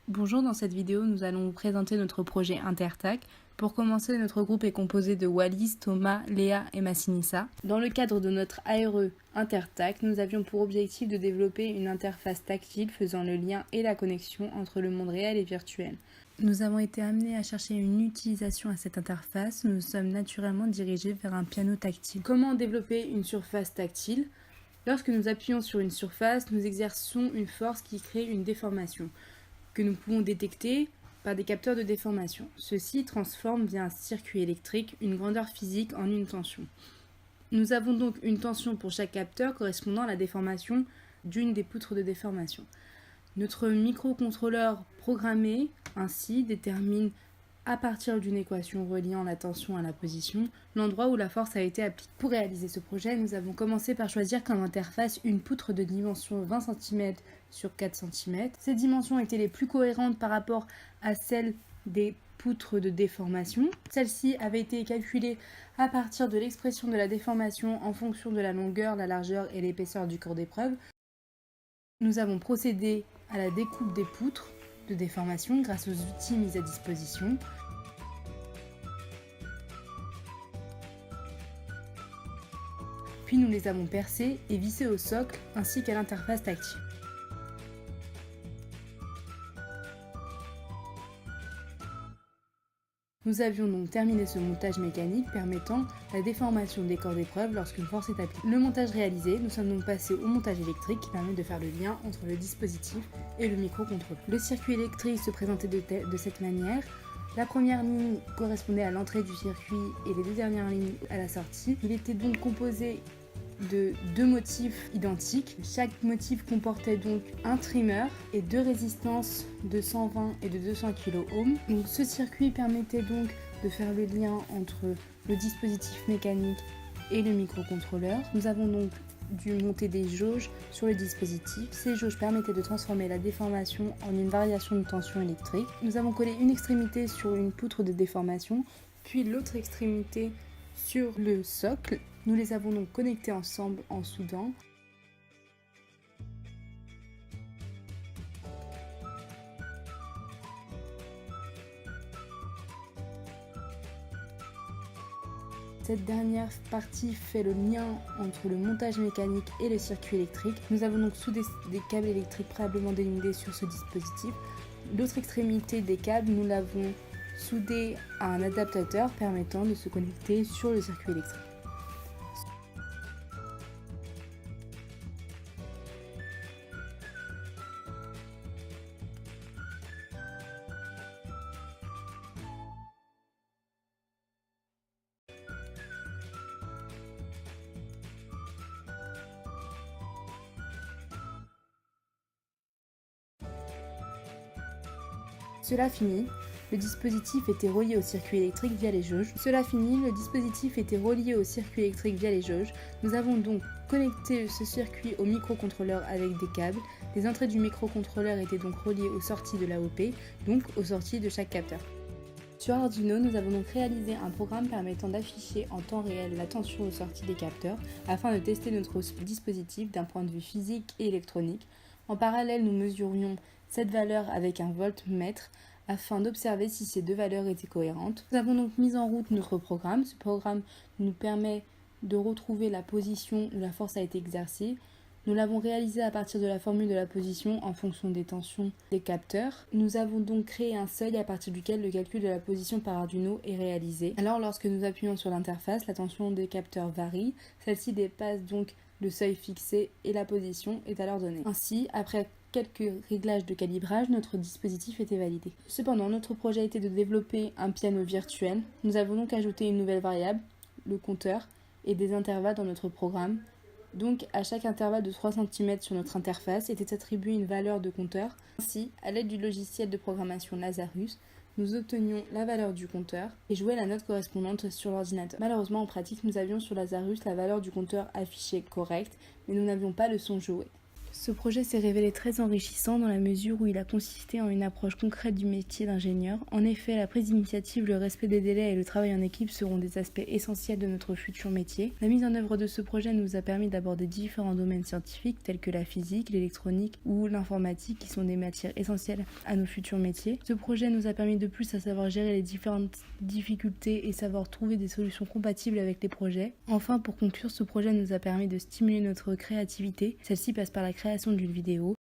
Bonjour, dans cette vidéo, nous allons vous présenter notre projet Intertac. Pour commencer, notre groupe est composé de Wallis, Thomas, Léa et Massinissa. Dans le cadre de notre ARE Intertac, nous avions pour objectif de développer une interface tactile faisant le lien et la connexion entre le monde réel et virtuel. Nous avons été amenés à chercher une utilisation à cette interface. Nous sommes naturellement dirigés vers un piano tactile. Comment développer une surface tactile ? Lorsque nous appuyons sur une surface, nous exerçons une force qui crée une déformation, que nous pouvons détecter par des capteurs de déformation. Ceux-ci transforment via un circuit électrique une grandeur physique en une tension. Nous avons donc une tension pour chaque capteur correspondant à la déformation d'une des poutres de déformation. Notre microcontrôleur programmé ainsi détermine à partir d'une équation reliant la tension à la position, l'endroit où la force a été appliquée. Pour réaliser ce projet, nous avons commencé par choisir comme interface une poutre de dimension 20 cm sur 4 cm. Ces dimensions étaient les plus cohérentes par rapport à celles des poutres de déformation. Celle-ci avait été calculée à partir de l'expression de la déformation en fonction de la longueur, la largeur et l'épaisseur du corps d'épreuve. Nous avons procédé à la découpe des poutres de déformation grâce aux outils mis à disposition. Puis nous les avons percés et vissés au socle ainsi qu'à l'interface tactile. Nous avions donc terminé ce montage mécanique permettant la déformation des corps d'épreuve lorsqu'une force est appliquée. Le montage réalisé, nous sommes donc passés au montage électrique qui permet de faire le lien entre le dispositif et le microcontrôleur. Le circuit électrique se présentait de cette manière. La première ligne correspondait à l'entrée du circuit et les deux dernières lignes à la sortie. Il était donc composé de deux motifs identiques. Chaque motif comportait donc un trimmer et deux résistances de 120 et de 200 kΩ. Donc ce circuit permettait donc de faire le lien entre le dispositif mécanique et le microcontrôleur. Nous avons donc dû monter des jauges sur le dispositif. Ces jauges permettaient de transformer la déformation en une variation de tension électrique. Nous avons collé une extrémité sur une poutre de déformation, puis l'autre extrémité sur le socle. Nous les avons donc connectés ensemble en soudant. Cette dernière partie fait le lien entre le montage mécanique et le circuit électrique. Nous avons donc soudé des câbles électriques préalablement dénudés sur ce dispositif. L'autre extrémité des câbles, nous l'avons soudé à un adaptateur permettant de se connecter sur le circuit électrique. Cela fini, le dispositif était relié au circuit électrique via les jauges. Nous avons donc connecté ce circuit au microcontrôleur avec des câbles. Les entrées du microcontrôleur étaient donc reliées aux sorties de l'AOP, donc aux sorties de chaque capteur. Sur Arduino, nous avons donc réalisé un programme permettant d'afficher en temps réel la tension aux sorties des capteurs afin de tester notre dispositif d'un point de vue physique et électronique. En parallèle, nous mesurions cette valeur avec un voltmètre afin d'observer si ces deux valeurs étaient cohérentes. Nous avons donc mis en route notre programme. Ce programme nous permet de retrouver la position où la force a été exercée. Nous l'avons réalisé à partir de la formule de la position en fonction des tensions des capteurs. Nous avons donc créé un seuil à partir duquel le calcul de la position par Arduino est réalisé. Alors lorsque nous appuyons sur l'interface, la tension des capteurs varie. Celle-ci dépasse donc le seuil fixé et la position est alors donnée. Ainsi, après quelques réglages de calibrage, notre dispositif était validé. Cependant, notre projet était de développer un piano virtuel. Nous avons donc ajouté une nouvelle variable, le compteur, et des intervalles dans notre programme. Donc, à chaque intervalle de 3 cm sur notre interface était attribuée une valeur de compteur. Ainsi, à l'aide du logiciel de programmation Lazarus, nous obtenions la valeur du compteur et jouaient la note correspondante sur l'ordinateur. Malheureusement, en pratique, nous avions sur Lazarus la valeur du compteur affichée correcte, mais nous n'avions pas le son joué. Ce projet s'est révélé très enrichissant dans la mesure où il a consisté en une approche concrète du métier d'ingénieur. En effet, la prise d'initiative, le respect des délais et le travail en équipe seront des aspects essentiels de notre futur métier. La mise en œuvre de ce projet nous a permis d'aborder différents domaines scientifiques tels que la physique, l'électronique ou l'informatique qui sont des matières essentielles à nos futurs métiers. Ce projet nous a permis de plus à savoir gérer les différentes difficultés et savoir trouver des solutions compatibles avec les projets. Enfin, pour conclure, ce projet nous a permis de stimuler notre créativité. Celle-ci passe par la création d'une vidéo,